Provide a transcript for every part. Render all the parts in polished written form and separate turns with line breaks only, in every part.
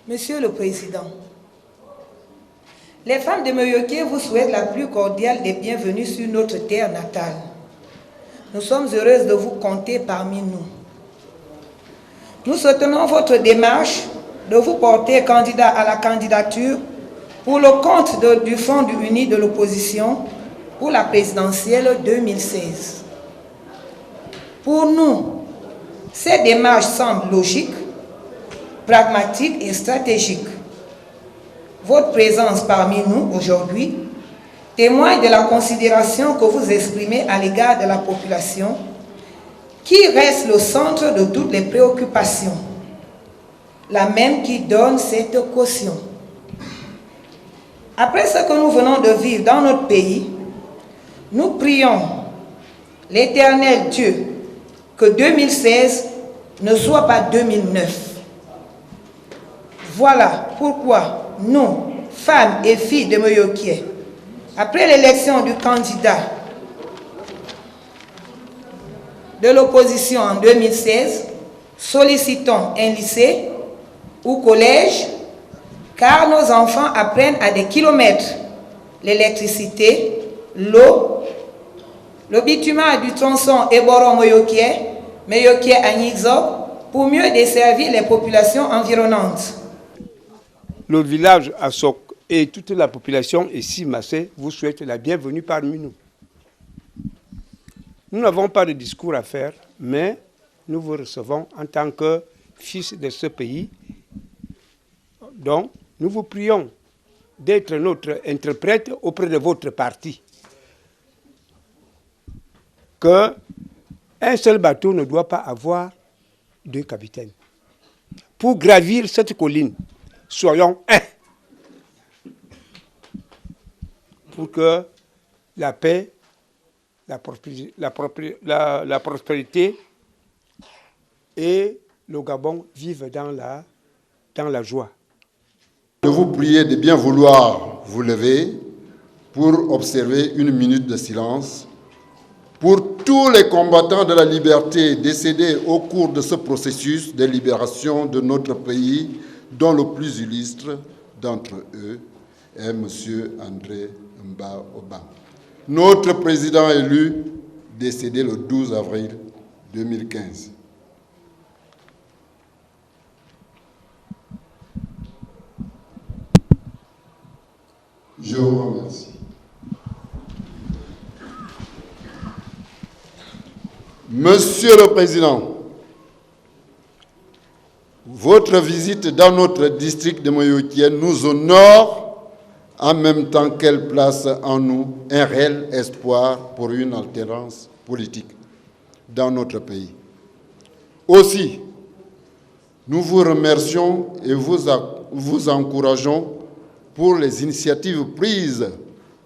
Monsieur le Président, les femmes de Meyoké vous souhaitent la plus cordiale des bienvenues sur notre terre natale. Nous sommes heureuses de vous compter parmi nous. Nous soutenons votre démarche de vous porter candidat à la candidature pour le compte du Front uni de l'opposition pour la présidentielle 2016. Pour nous, cette démarche semble logique, pragmatique et stratégique. Votre présence parmi nous aujourd'hui témoigne de la considération que vous exprimez à l'égard de la population, qui reste le centre de toutes les préoccupations, la même qui donne cette caution. Après ce que nous venons de vivre dans notre pays, nous prions l'Éternel Dieu que 2016 ne soit pas 2009. Voilà pourquoi nous, femmes et filles de Moyokie, après l'élection du candidat de l'opposition en 2016, sollicitons un lycée ou collège car nos enfants apprennent à des kilomètres l'électricité, l'eau, le bitumen du tronçon Eboro-Moyokie, Moyokie-Anixo, pour mieux desservir les populations environnantes.
Le village Assok et toute la population ici, Massé, vous souhaite la bienvenue parmi nous. Nous n'avons pas de discours à faire, mais nous vous recevons en tant que fils de ce pays. Donc, nous vous prions d'être notre interprète auprès de votre parti. Que un seul bateau ne doit pas avoir deux capitaines. Pour gravir cette colline, soyons un. Pour que la paix, la prospérité et le Gabon vivent dans la joie.
Je vous prie de bien vouloir vous lever pour observer une minute de silence pour tous les combattants de la liberté décédés au cours de ce processus de libération de notre pays, dont le plus illustre d'entre eux est M. André Mba Oba, notre président élu, décédé le 12 avril 2015. Je vous remercie. Monsieur le Président, votre visite dans notre district de Moyokie nous honore en même temps qu'elle place en nous un réel espoir pour une alternance politique dans notre pays. Aussi, nous vous remercions et vous encourageons pour les initiatives prises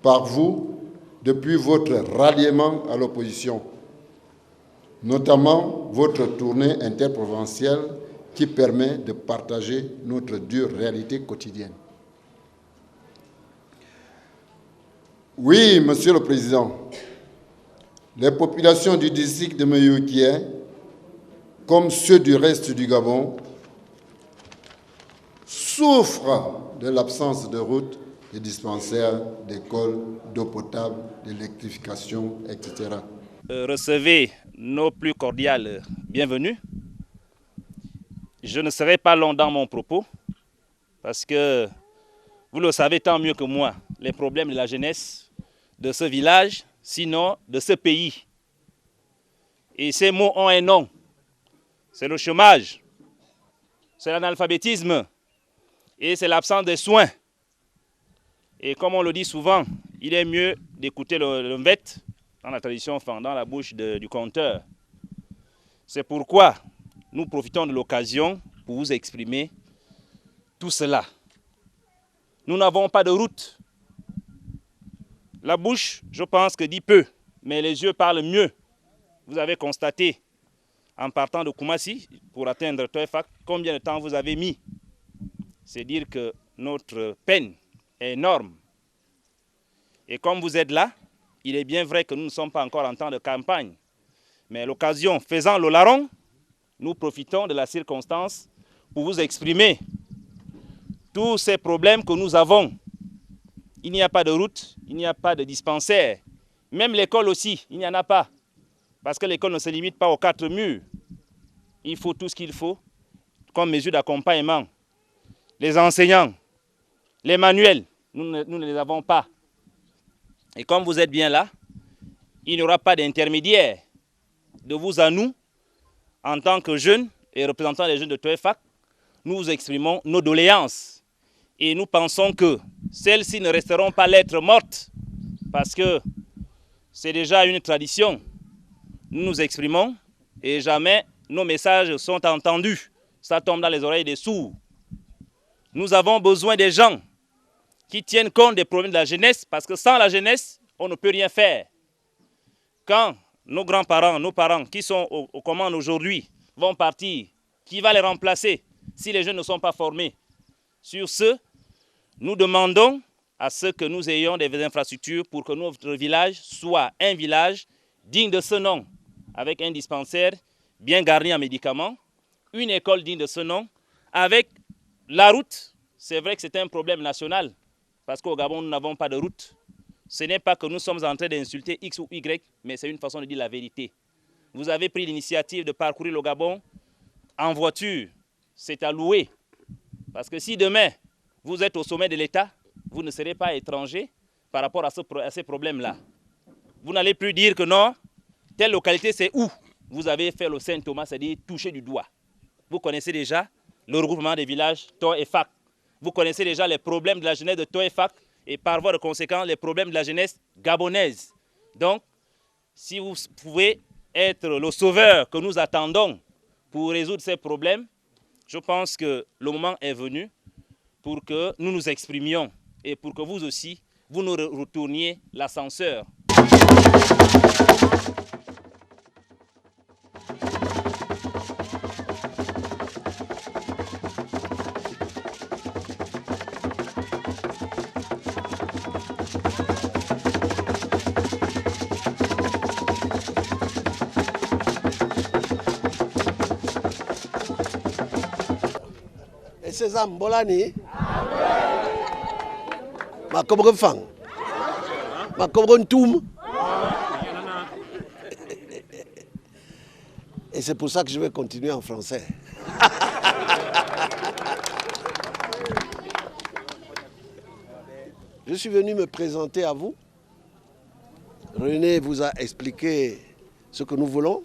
par vous depuis votre ralliement à l'opposition, notamment votre tournée interprovinciale qui permet de partager notre dure réalité quotidienne. Oui, Monsieur le Président, les populations du district de Moyokie, comme ceux du reste du Gabon, souffrent de l'absence de routes, de dispensaires, d'écoles, d'eau potable, d'électrification, etc.
Recevez nos plus cordiales bienvenues. Je ne serai pas long dans mon propos parce que vous le savez tant mieux que moi, les problèmes de la jeunesse de ce village, sinon de ce pays. Et ces mots ont un nom. C'est le chômage, c'est l'analphabétisme et c'est l'absence de soins. Et comme on le dit souvent, il est mieux d'écouter le mvet dans la tradition, enfin, dans la bouche du conteur. C'est pourquoi nous profitons de l'occasion pour vous exprimer tout cela. Nous n'avons pas de route. La bouche, je pense que dit peu, mais les yeux parlent mieux. Vous avez constaté, en partant de Koumassi, pour atteindre Toefak, combien de temps vous avez mis. C'est dire que notre peine est énorme. Et comme vous êtes là, il est bien vrai que nous ne sommes pas encore en temps de campagne. Mais l'occasion faisant le larron, nous profitons de la circonstance pour vous exprimer tous ces problèmes que nous avons. Il n'y a pas de route, il n'y a pas de dispensaire. Même l'école aussi, il n'y en a pas. Parce que l'école ne se limite pas aux 4 murs. Il faut tout ce qu'il faut comme mesure d'accompagnement. Les enseignants, les manuels, nous ne les avons pas. Et comme vous êtes bien là, il n'y aura pas d'intermédiaire de vous à nous, en tant que jeunes et représentants des jeunes de Toefak, nous vous exprimons nos doléances. Et nous pensons que celles-ci ne resteront pas lettres mortes, parce que c'est déjà une tradition. Nous nous exprimons et jamais nos messages sont entendus. Ça tombe dans les oreilles des sourds. Nous avons besoin des gens qui tiennent compte des problèmes de la jeunesse, parce que sans la jeunesse, on ne peut rien faire. Quand nos grands-parents, nos parents qui sont aux commandes aujourd'hui vont partir, qui va les remplacer si les jeunes ne sont pas formés? Sur ce, nous demandons à ce que nous ayons des infrastructures pour que notre village soit un village digne de ce nom, avec un dispensaire bien garni en médicaments, une école digne de ce nom, avec la route. C'est vrai que c'est un problème national, parce qu'au Gabon, nous n'avons pas de route. Ce n'est pas que nous sommes en train d'insulter X ou Y, mais c'est une façon de dire la vérité. Vous avez pris l'initiative de parcourir le Gabon en voiture, c'est à louer. Parce que si demain, vous êtes au sommet de l'État, vous ne serez pas étranger par rapport à ces problèmes-là. Vous n'allez plus dire que non, telle localité c'est où vous avez fait le Saint-Thomas, c'est-à-dire toucher du doigt. Vous connaissez déjà le regroupement des villages Toy et Fac. Vous connaissez déjà les problèmes de la jeunesse de Toy et Fac et par voie de conséquence les problèmes de la jeunesse gabonaise. Donc, si vous pouvez être le sauveur que nous attendons pour résoudre ces problèmes, je pense que le moment est venu pour que nous nous exprimions et pour que vous aussi, vous nous retourniez l'ascenseur.
César Mbolani, ma comme fang, ma comme toum. Et c'est pour ça que je vais continuer en français. Je suis venu me présenter à vous. René vous a expliqué ce que nous voulons.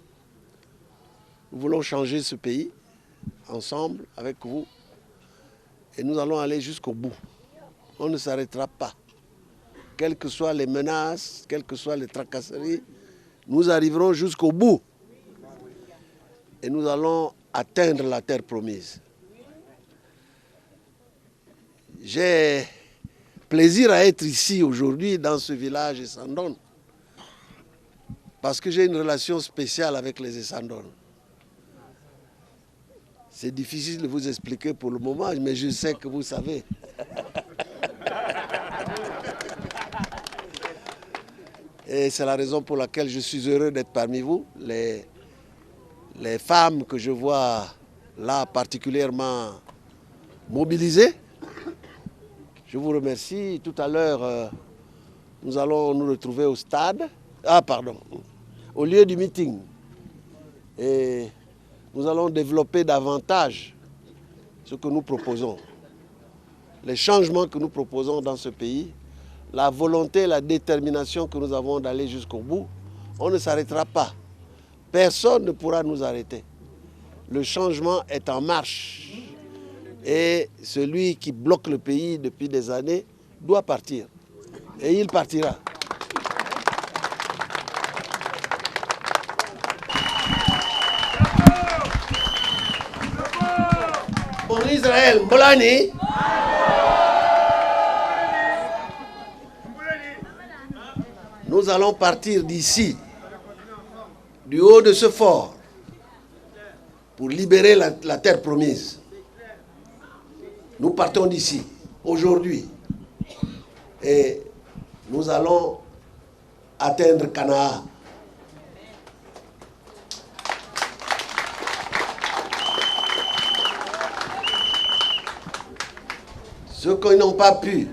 Nous voulons changer ce pays ensemble avec vous. Et nous allons aller jusqu'au bout. On ne s'arrêtera pas. Quelles que soient les menaces, quelles que soient les tracasseries, nous arriverons jusqu'au bout. Et nous allons atteindre la terre promise. J'ai plaisir à être ici aujourd'hui dans ce village Essandone. Parce que j'ai une relation spéciale avec les Essandone. C'est difficile de vous expliquer pour le moment, mais je sais que vous savez. Et c'est la raison pour laquelle je suis heureux d'être parmi vous. Les femmes que je vois là particulièrement mobilisées, je vous remercie. Tout à l'heure, nous allons nous retrouver au stade, au lieu du meeting. Et nous allons développer davantage ce que nous proposons. Les changements que nous proposons dans ce pays, la volonté, la détermination que nous avons d'aller jusqu'au bout, on ne s'arrêtera pas. Personne ne pourra nous arrêter. Le changement est en marche. Et celui qui bloque le pays depuis des années doit partir. Et il partira. Mon Israël, Mbolani. Nous allons partir d'ici, du haut de ce fort, pour libérer la terre promise. Nous partons d'ici, aujourd'hui, et nous allons atteindre Canaan. Ceux qui n'ont pas pu,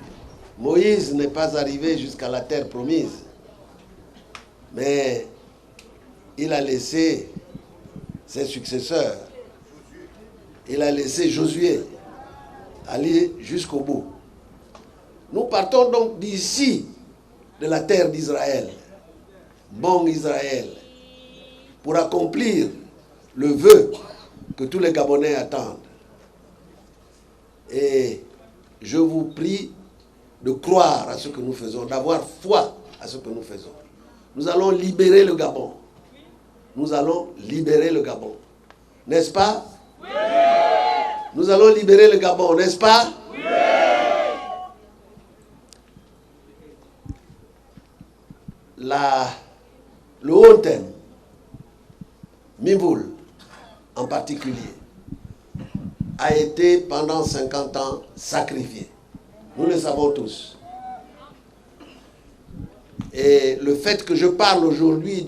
Moïse n'est pas arrivé jusqu'à la terre promise, mais il a laissé ses successeurs, il a laissé Josué aller jusqu'au bout. Nous partons donc d'ici, de la terre d'Israël, bon Israël, pour accomplir le vœu que tous les Gabonais attendent. Et je vous prie de croire à ce que nous faisons, d'avoir foi à ce que nous faisons. Nous allons libérer le Gabon. Nous allons libérer le Gabon. N'est-ce pas? Oui! Nous allons libérer le Gabon, n'est-ce pas? Oui! Le haut thème, Mimboul en particulier, a été pendant 50 ans sacrifié. Nous le savons tous. Et le fait que je parle aujourd'hui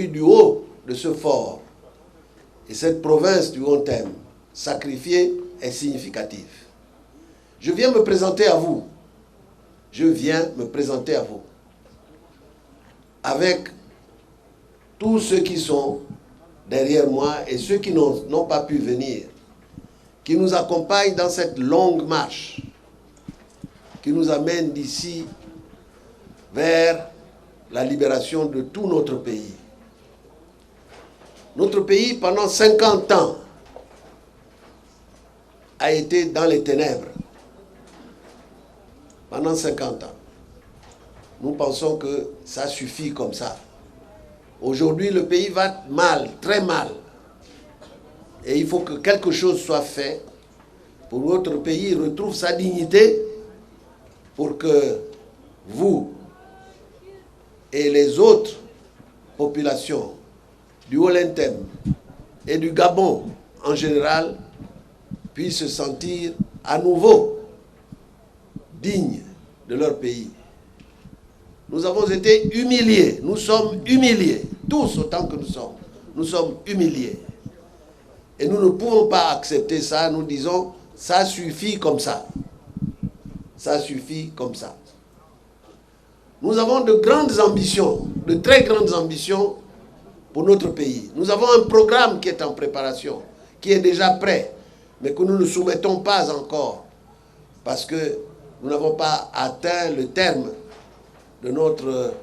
du haut de ce fort et cette province du Haut-Tem sacrifiée est significatif. Je viens me présenter à vous. Je viens me présenter à vous avec tous ceux qui sont derrière moi et ceux qui n'ont pas pu venir, qui nous accompagnent dans cette longue marche qui nous amène d'ici vers la libération de tout notre pays. Notre pays, pendant 50 ans, a été dans les ténèbres. Pendant 50 ans. Nous pensons que ça suffit comme ça. Aujourd'hui, le pays va mal, très mal. Et il faut que quelque chose soit fait pour que notre pays retrouve sa dignité, pour que vous et les autres populations du Haut-Tem et du Gabon en général puissent se sentir à nouveau dignes de leur pays. Nous avons été humiliés, nous sommes humiliés, tous autant que nous sommes humiliés. Et nous ne pouvons pas accepter ça, nous disons, ça suffit comme ça. Ça suffit comme ça. Nous avons de grandes ambitions, de très grandes ambitions pour notre pays. Nous avons un programme qui est en préparation, qui est déjà prêt, mais que nous ne soumettons pas encore, parce que nous n'avons pas atteint le terme de notre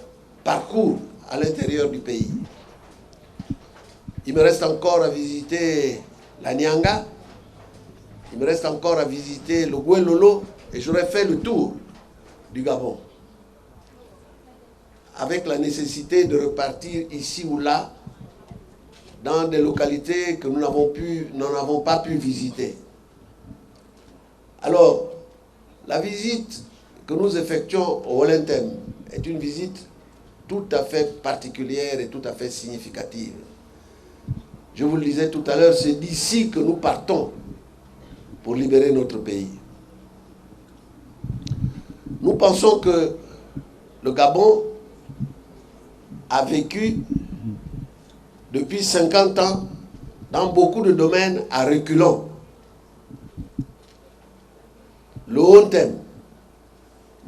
parcours à l'intérieur du pays. Il me reste encore à visiter la Nyanga, il me reste encore à visiter le Gouelolo, et j'aurais fait le tour du Gabon, avec la nécessité de repartir ici ou là, dans des localités que nous n'avons pas pu visiter. Alors, la visite que nous effectuons au Haut-Tem est une visite tout à fait particulière et tout à fait significative. Je vous le disais tout à l'heure, c'est d'ici que nous partons pour libérer notre pays. Nous pensons que le Gabon a vécu depuis 50 ans dans beaucoup de domaines à reculons. Le Haut-Tem,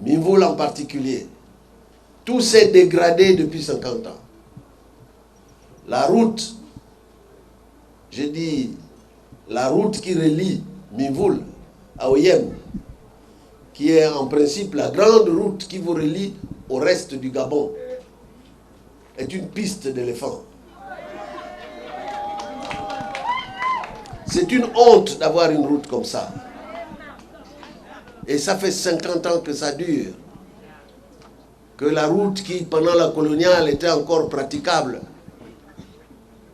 Minvoul en particulier, tout s'est dégradé depuis 50 ans. La route, j'ai dit, la route qui relie Minvoul à Oyem, qui est en principe la grande route qui vous relie au reste du Gabon, est une piste d'éléphants. C'est une honte d'avoir une route comme ça. Et ça fait 50 ans que ça dure. Que la route qui, pendant la coloniale, était encore praticable,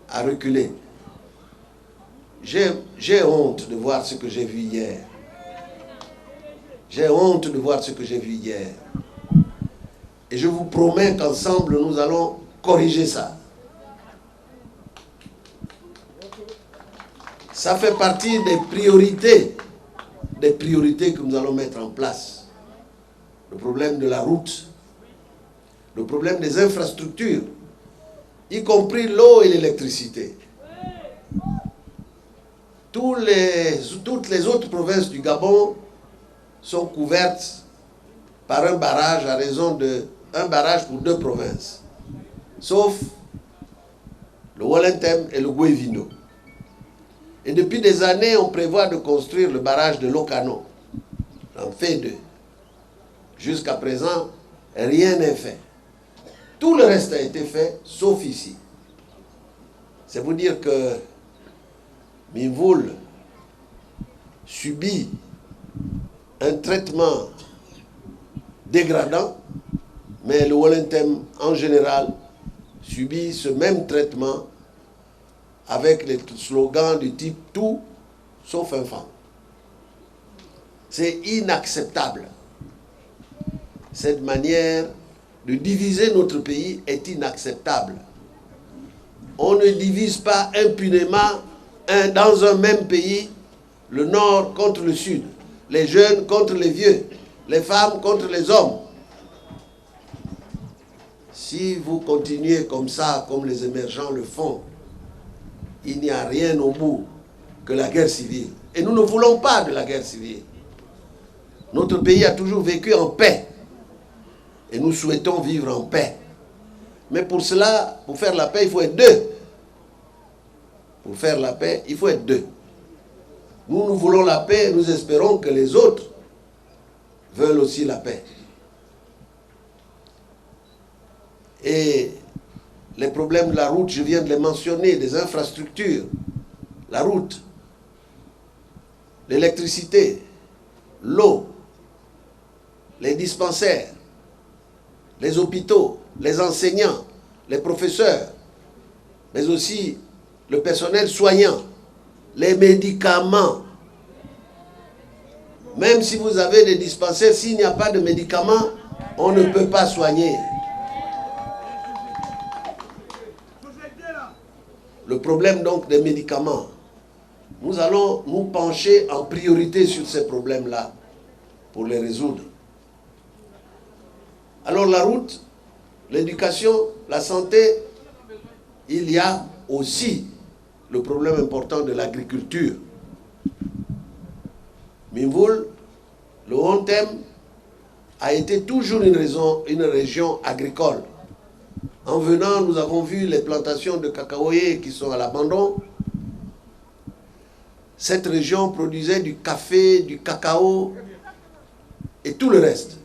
a reculé. J'ai honte de voir ce que j'ai vu hier. J'ai honte de voir ce que j'ai vu hier. Et je vous promets qu'ensemble, nous allons corriger ça. Ça fait partie des priorités que nous allons mettre en place. Le problème de la route, le problème des infrastructures, y compris l'eau et l'électricité. Toutes les autres provinces du Gabon sont couvertes par un barrage à raison d'un barrage pour 2 provinces, sauf le Haut-Tem et le Gouévino. Et depuis des années, on prévoit de construire le barrage de Lokano. On en fait 2. Jusqu'à présent, rien n'est fait. Tout le reste a été fait, sauf ici. C'est vous dire que Minvoul subit un traitement dégradant, mais le Haut-Tem en général subit ce même traitement avec les slogans du type « tout sauf enfant ». C'est inacceptable. Cette manière de diviser notre pays est inacceptable. On ne divise pas impunément dans un même pays le nord contre le sud, les jeunes contre les vieux, les femmes contre les hommes. Si vous continuez comme ça, comme les émergents le font, il n'y a rien au bout que la guerre civile. Et nous ne voulons pas de la guerre civile. Notre pays a toujours vécu en paix. Et nous souhaitons vivre en paix. Mais pour cela, pour faire la paix, il faut être deux. Pour faire la paix, il faut être deux. Nous voulons la paix et nous espérons que les autres veulent aussi la paix. Et les problèmes de la route, je viens de les mentionner, des infrastructures, la route, l'électricité, l'eau, les dispensaires, les hôpitaux, les enseignants, les professeurs, mais aussi le personnel soignant, les médicaments. Même si vous avez des dispensaires, s'il n'y a pas de médicaments, on ne peut pas soigner. Le problème donc des médicaments, nous allons nous pencher en priorité sur ces problèmes-là pour les résoudre. Alors la route, l'éducation, la santé, il y a aussi le problème important de l'agriculture. Mimvoul, le Hontem, a été toujours une région agricole. En venant, nous avons vu les plantations de cacaoyers qui sont à l'abandon. Cette région produisait du café, du cacao et tout le reste.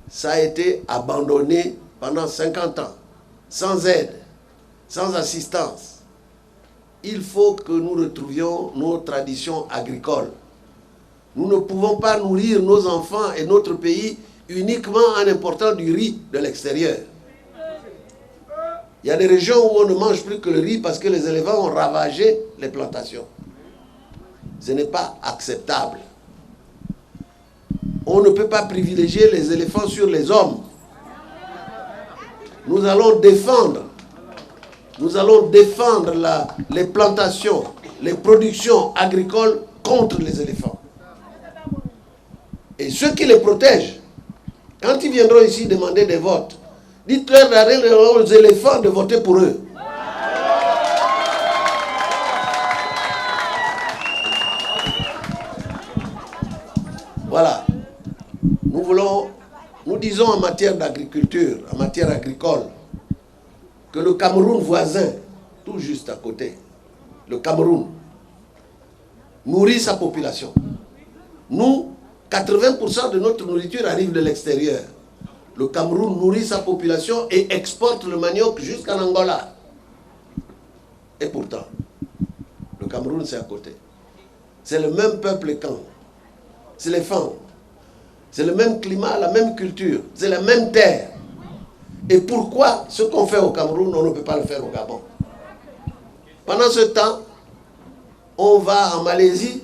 Ça a été abandonné pendant 50 ans, sans aide, sans assistance. Il faut que nous retrouvions nos traditions agricoles. Nous ne pouvons pas nourrir nos enfants et notre pays uniquement en important du riz de l'extérieur. Il y a des régions où on ne mange plus que le riz parce que les éléphants ont ravagé les plantations. Ce n'est pas acceptable. On ne peut pas privilégier les éléphants sur les hommes. Nous allons défendre les plantations, les productions agricoles contre les éléphants. Et ceux qui les protègent, quand ils viendront ici demander des votes, dites-leur d'arrêter aux éléphants de voter pour eux. Voilà. Nous disons en matière d'agriculture, en matière agricole, que le Cameroun voisin, tout juste à côté, le Cameroun, nourrit sa population. Nous, 80% de notre nourriture arrive de l'extérieur. Le Cameroun nourrit sa population et exporte le manioc jusqu'en Angola. Et pourtant, le Cameroun, c'est à côté. C'est le même peuple qu'en. C'est les femmes. C'est le même climat, la même culture. C'est la même terre. Et pourquoi ce qu'on fait au Cameroun, on ne peut pas le faire au Gabon? Pendant ce temps, on va en Malaisie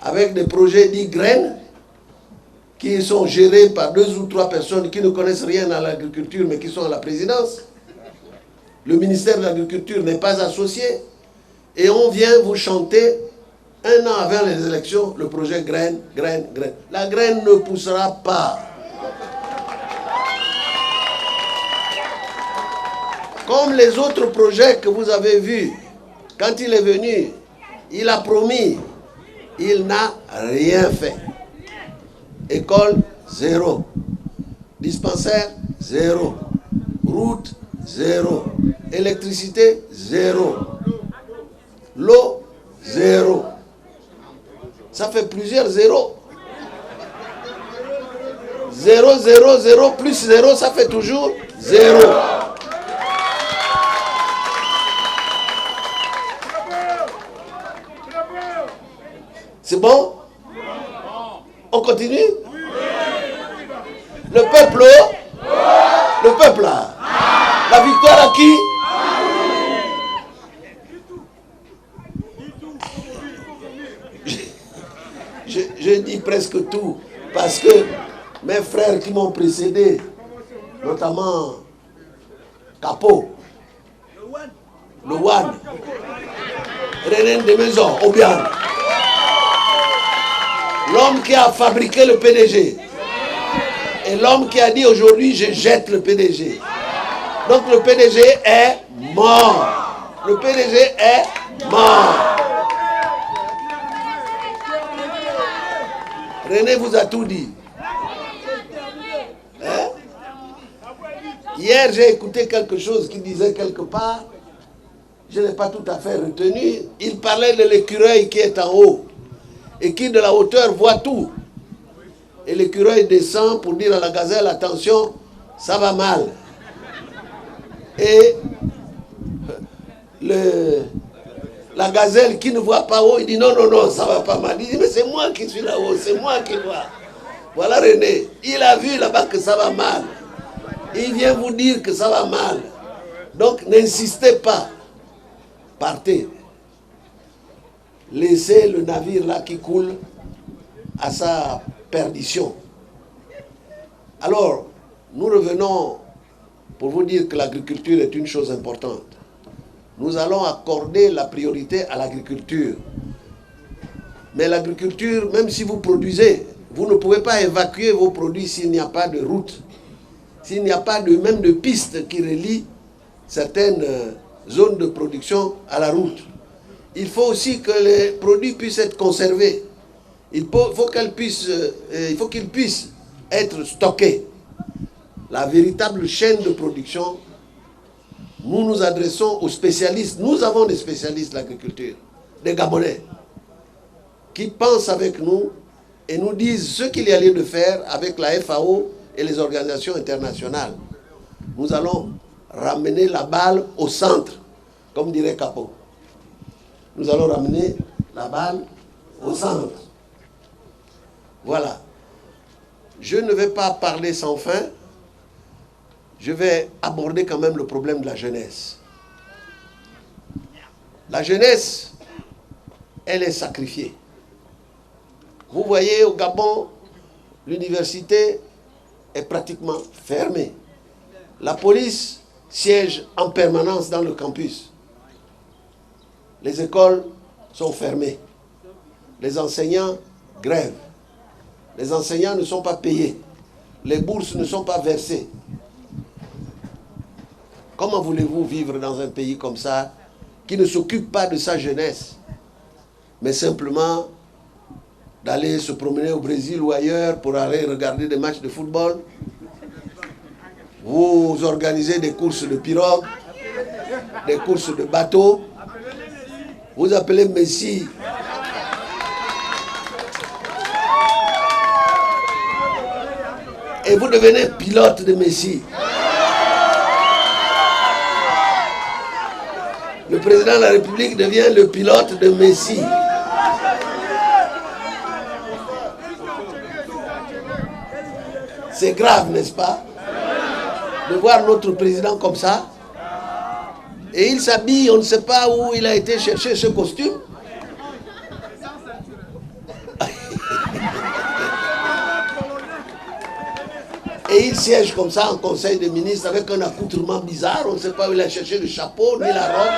avec des projets dits graines qui sont gérés par 2 ou 3 personnes qui ne connaissent rien à l'agriculture mais qui sont à la présidence. Le ministère de l'Agriculture n'est pas associé. Et on vient vous chanter 1 an avant les élections le projet graine, graine, graine. La graine ne poussera pas. Comme les autres projets que vous avez vus, quand il est venu, il a promis, il n'a rien fait. École, 0. Dispensaire, 0. Route, 0. Électricité, 0. L'eau, 0. Ça fait plusieurs zéros. 0, 0, 0 plus 0, ça fait toujours 0. C'est bon? On continue? Le peuple? Le peuple là? La victoire à qui? Je dis presque tout, parce que mes frères qui m'ont précédé, notamment Capo, le Wan, René de Maison, Obian, l'homme qui a fabriqué le PDG et l'homme qui a dit aujourd'hui je jette le PDG. Donc le PDG est mort. Le PDG est mort. René vous a tout dit. Hein? Hier, j'ai écouté quelque chose qui disait quelque part, je n'ai pas tout à fait retenu, il parlait de l'écureuil qui est en haut et qui de la hauteur voit tout. Et l'écureuil descend pour dire à la gazelle, attention, ça va mal. Et la gazelle qui ne voit pas haut, il dit non, non, non, ça va pas mal. Il dit mais c'est moi qui suis là-haut, c'est moi qui vois. Voilà René, il a vu là-bas que ça va mal. Il vient vous dire que ça va mal. Donc n'insistez pas. Partez. Laissez le navire là qui coule à sa perdition. Alors, nous revenons pour vous dire que l'agriculture est une chose importante. Nous allons accorder la priorité à l'agriculture. Mais l'agriculture, même si vous produisez, vous ne pouvez pas évacuer vos produits s'il n'y a pas de route, s'il n'y a pas même de piste qui relie certaines zones de production à la route. Il faut aussi que les produits puissent être conservés. Il faut qu'ils puissent être stockés. La véritable chaîne de production, nous nous adressons aux spécialistes. Nous avons des spécialistes de l'agriculture, des Gabonais, qui pensent avec nous et nous disent ce qu'il y a lieu de faire avec la FAO et les organisations internationales. Nous allons ramener la balle au centre, comme dirait Capo. Nous allons ramener la balle au centre. Voilà. Je ne vais pas parler sans fin. Je vais aborder quand même le problème de la jeunesse. La jeunesse, elle est sacrifiée. Vous voyez, au Gabon, l'université est pratiquement fermée. La police siège en permanence dans le campus. Les écoles sont fermées. Les enseignants grèvent. Les enseignants ne sont pas payés. Les bourses ne sont pas versées. Comment voulez-vous vivre dans un pays comme ça, qui ne s'occupe pas de sa jeunesse, mais simplement d'aller se promener au Brésil ou ailleurs pour aller regarder des matchs de football? Vous organisez des courses de pirogues, des courses de bateaux. Vous appelez Messi. Et vous devenez pilote de Messi. Le président de la République devient le pilote de Messi. C'est grave, n'est-ce pas, de voir notre président comme ça. Et il s'habille, on ne sait pas où il a été chercher ce costume. Et il siège comme ça en conseil des ministres avec un accoutrement bizarre. On ne sait pas où il a cherché le chapeau, ni la robe.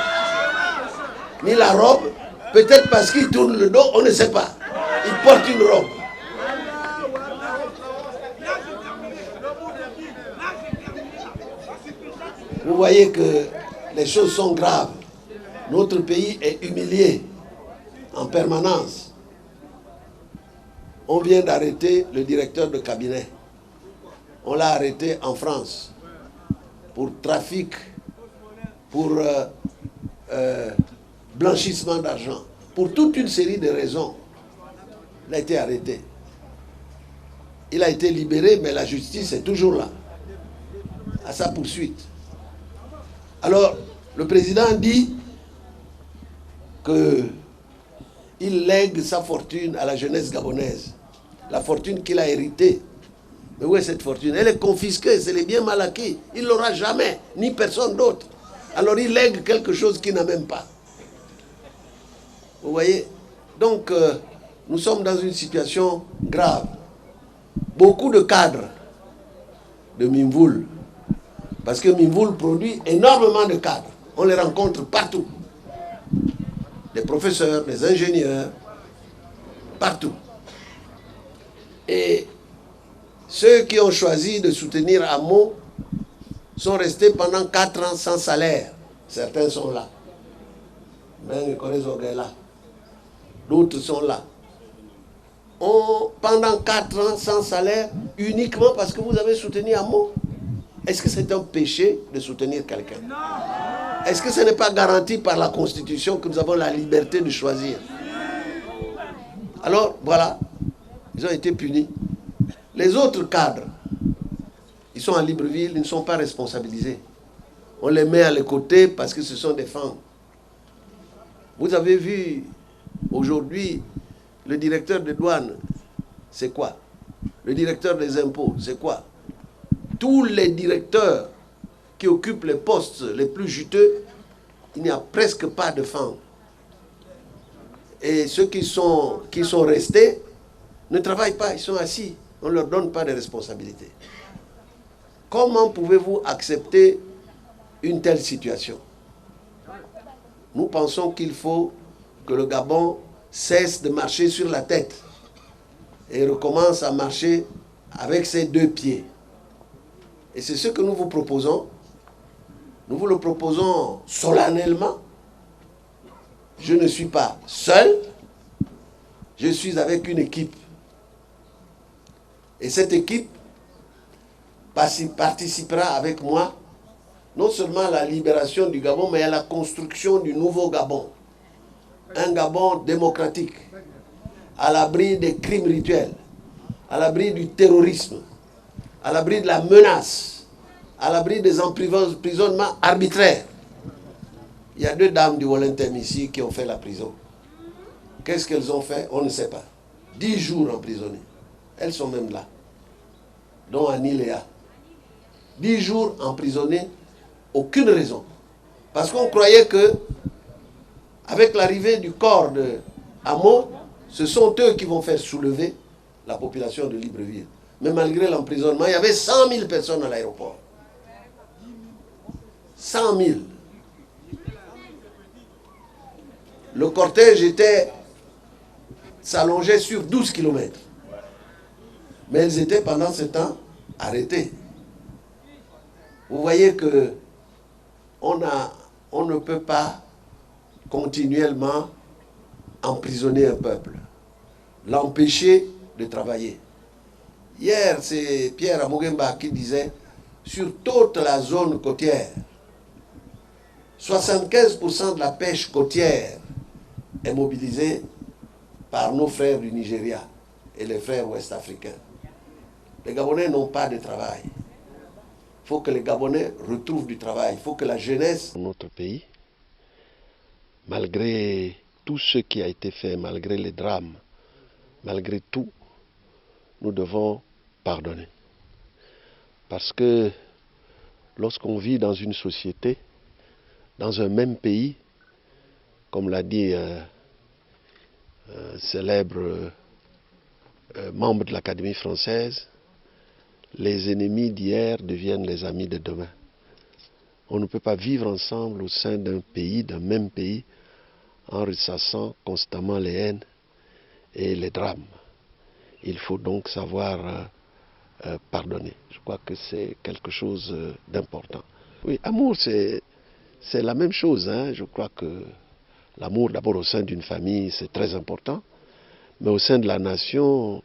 Ni la robe. Peut-être parce qu'il tourne le dos, on ne sait pas. Il porte une robe. Vous voyez que les choses sont graves. Notre pays est humilié en permanence. On vient d'arrêter le directeur de cabinet. On l'a arrêté en France pour trafic, pour blanchissement d'argent, pour toute une série de raisons. Il a été arrêté. Il a été libéré, mais la justice est toujours là, à sa poursuite. Alors, le président dit qu'il lègue sa fortune à la jeunesse gabonaise, la fortune qu'il a héritée. Mais où est cette fortune? Elle est confisquée, c'est les biens mal acquis. Il ne l'aura jamais, ni personne d'autre. Alors il lègue quelque chose qu'il n'a même pas. Vous voyez? Donc, nous sommes dans une situation grave. Beaucoup de cadres de Mimvoul, parce que Mimvoul produit énormément de cadres. On les rencontre partout. Des professeurs, des ingénieurs, partout. Et ceux qui ont choisi de soutenir Amo sont restés pendant 4 ans sans salaire. Certains sont là. D'autres sont là. Pendant 4 ans sans salaire, uniquement parce que vous avez soutenu Amo. Est-ce que c'est un péché de soutenir quelqu'un? Est-ce que ce n'est pas garanti par la Constitution que nous avons la liberté de choisir? Alors, voilà, ils ont été punis. Les autres cadres, ils sont à Libreville, ils ne sont pas responsabilisés. On les met à les côtés parce que ce sont des femmes. Vous avez vu aujourd'hui le directeur des douanes, c'est quoi? Le directeur des impôts, c'est quoi? Tous les directeurs qui occupent les postes les plus juteux, il n'y a presque pas de femmes. Et ceux qui sont restés ne travaillent pas, ils sont assis. On ne leur donne pas de responsabilité. Comment pouvez-vous accepter une telle situation? Nous pensons qu'il faut que le Gabon cesse de marcher sur la tête et recommence à marcher avec ses 2 pieds. Et c'est ce que nous vous proposons. Nous vous le proposons solennellement. Je ne suis pas seul, je suis avec une équipe. Et cette équipe participera avec moi non seulement à la libération du Gabon, mais à la construction du nouveau Gabon. Un Gabon démocratique, à l'abri des crimes rituels, à l'abri du terrorisme, à l'abri de la menace, à l'abri des emprisonnements arbitraires. Il y a 2 dames du Wollentem ici qui ont fait la prison. Qu'est-ce qu'elles ont fait? On ne sait pas. 10 jours emprisonnées. Elles sont même là. Dont Annie Léa. 10 jours emprisonnées, aucune raison. Parce qu'on croyait que, avec l'arrivée du corps de Amo, ce sont eux qui vont faire soulever la population de Libreville. Mais malgré l'emprisonnement, il y avait 100 000 personnes à l'aéroport. 100 000. Le cortège s'allongeait sur 12 km. Mais ils étaient pendant ce temps arrêtés. Vous voyez que on ne peut pas continuellement emprisonner un peuple, l'empêcher de travailler. Hier, c'est Pierre Amogemba qui disait, sur toute la zone côtière, 75% de la pêche côtière est mobilisée par nos frères du Nigeria et les frères ouest-africains. Les Gabonais n'ont pas de travail. Il faut que les Gabonais retrouvent du travail. Il faut que la jeunesse...
Notre pays, malgré tout ce qui a été fait, malgré les drames, malgré tout, nous devons pardonner. Parce que lorsqu'on vit dans une société, dans un même pays, comme l'a dit un célèbre membre de l'Académie française, les ennemis d'hier deviennent les amis de demain. On ne peut pas vivre ensemble au sein d'un pays, d'un même pays, en ressassant constamment les haines et les drames. Il faut donc savoir pardonner. Je crois que c'est quelque chose d'important. Oui, amour, c'est la même chose. Hein. Je crois que l'amour, d'abord au sein d'une famille, c'est très important. Mais au sein de la nation,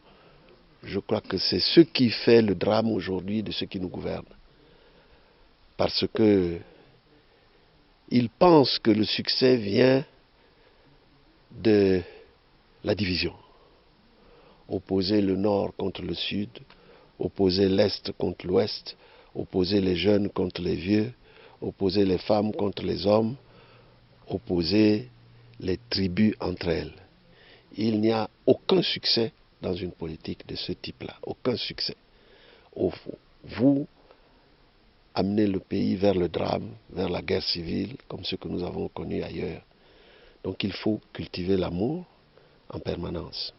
je crois que c'est ce qui fait le drame aujourd'hui de ceux qui nous gouvernent. Parce que ils pensent que le succès vient de la division. Opposer le nord contre le sud, opposer l'est contre l'ouest, opposer les jeunes contre les vieux, opposer les femmes contre les hommes, opposer les tribus entre elles. Il n'y a aucun succès dans une politique de ce type-là, aucun succès. Vous amenez le pays vers le drame, vers la guerre civile, comme ce que nous avons connu ailleurs. Donc il faut cultiver l'amour en permanence.